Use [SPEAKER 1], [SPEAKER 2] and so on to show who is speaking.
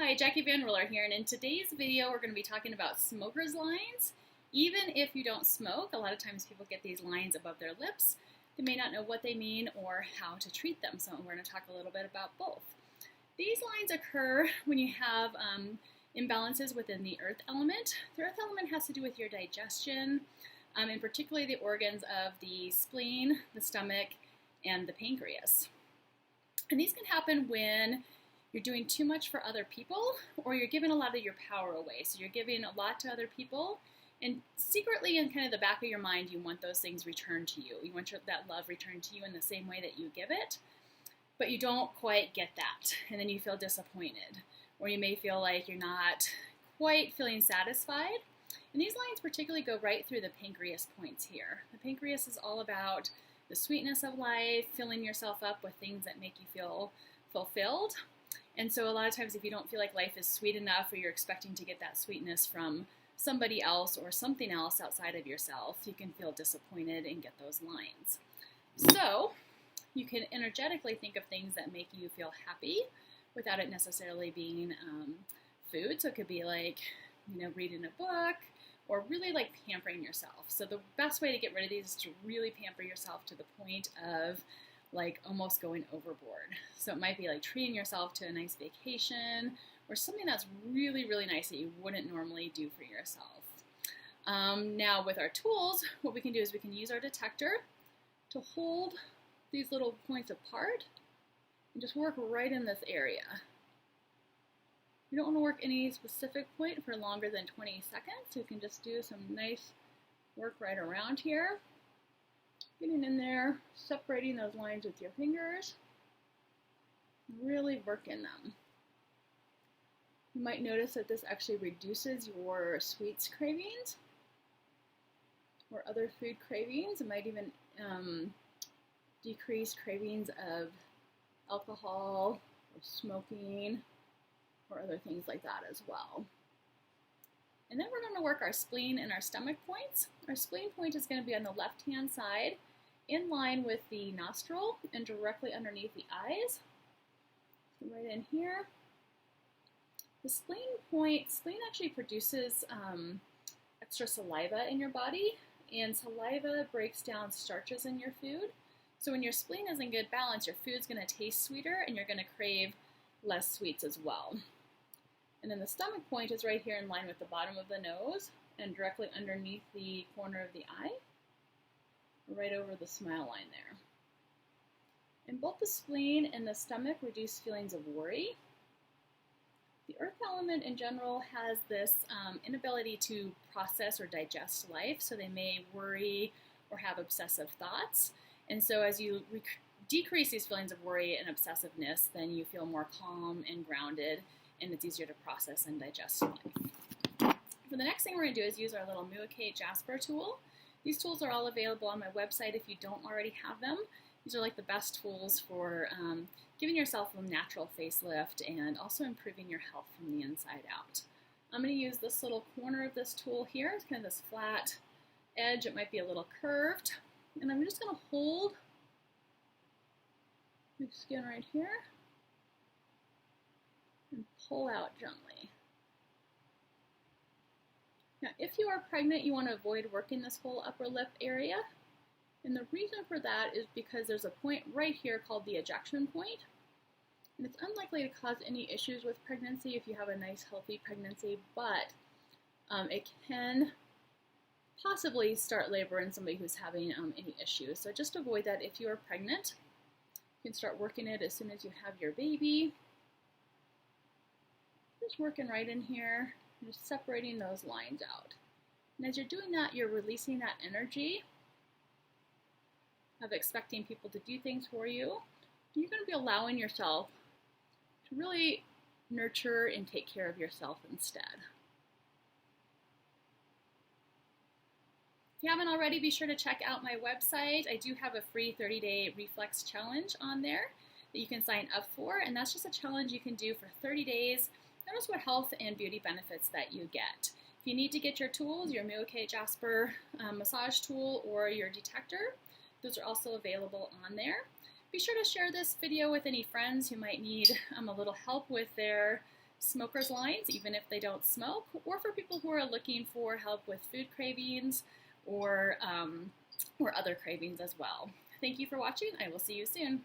[SPEAKER 1] Hi, Jackie Van Ruller here, and in today's video we're going to be talking about smoker's lines. Even if you don't smoke, a lot of times people get these lines above their lips. They may not know what they mean or how to treat them, so we're going to talk a little bit about both. These lines occur when you have imbalances within the earth element. The earth element has to do with your digestion, and particularly the organs of the spleen, the stomach, and the pancreas. And these can happen when you're doing too much for other people, or you're giving a lot of your power away. So you're giving a lot to other people, and secretly in kind of the back of your mind, you want those things returned to you. You want that love returned to you in the same way that you give it, but you don't quite get that, and then you feel disappointed, or you may feel like you're not quite feeling satisfied. And these lines particularly go right through the pancreas points here. The pancreas is all about the sweetness of life, filling yourself up with things that make you feel fulfilled. And so a lot of times if you don't feel like life is sweet enough, or you're expecting to get that sweetness from somebody else or something else outside of yourself, you can feel disappointed and get those lines. So you can energetically think of things that make you feel happy without it necessarily being food. So it could be like, reading a book, or really like pampering yourself. So the best way to get rid of these is to really pamper yourself to the point of like almost going overboard. So it might be like treating yourself to a nice vacation, or something that's really, really nice that you wouldn't normally do for yourself. Now with our tools, what we can do is we can use our detector to hold these little points apart and just work right in this area. You don't want to work any specific point for longer than 20 seconds. So you can just do some nice work right around here. Getting in there, separating those lines with your fingers, really working them. You might notice that this actually reduces your sweets cravings or other food cravings. It might even decrease cravings of alcohol or smoking or other things like that as well. And then we're going to work our spleen and our stomach points. Our spleen point is going to be on the left-hand side, in line with the nostril and directly underneath the eyes. So right in here. The spleen actually produces extra saliva in your body, and saliva breaks down starches in your food. So when your spleen is in good balance, your food's going to taste sweeter and you're going to crave less sweets as well. And then the stomach point is right here in line with the bottom of the nose and directly underneath the corner of the eye, right over the smile line there. And both the spleen and the stomach reduce feelings of worry. The earth element in general has this inability to process or digest life, so they may worry or have obsessive thoughts. And so as you decrease these feelings of worry and obsessiveness, then you feel more calm and grounded, and it's easier to process and digest life. For the next thing we're going to do is use our little Muakate Jasper tool. These tools are all available on my website if you don't already have them. These are like the best tools for giving yourself a natural facelift and also improving your health from the inside out. I'm going to use this little corner of this tool here. It's kind of this flat edge. It might be a little curved. And I'm just going to hold my skin right here and pull out gently. Now, if you are pregnant, you want to avoid working this whole upper lip area. And the reason for that is because there's a point right here called the ejection point. And it's unlikely to cause any issues with pregnancy if you have a nice, healthy pregnancy, but it can possibly start labor in somebody who's having any issues. So just avoid that if you are pregnant. You can start working it as soon as you have your baby. Just working right in here, just separating those lines out. And as you're doing that, you're releasing that energy of expecting people to do things for you. You're going to be allowing yourself to really nurture and take care of yourself instead. If you haven't already, be sure to check out my website. I do have a free 30-day reflex challenge on there that you can sign up for, and that's just a challenge you can do for 30 days. Notice what health and beauty benefits that you get. If you need to get your tools, your Muakate Jasper massage tool or your detector, those are also available on there. Be sure to share this video with any friends who might need a little help with their smokers' lines, even if they don't smoke, or for people who are looking for help with food cravings or other cravings as well. Thank you for watching. I will see you soon.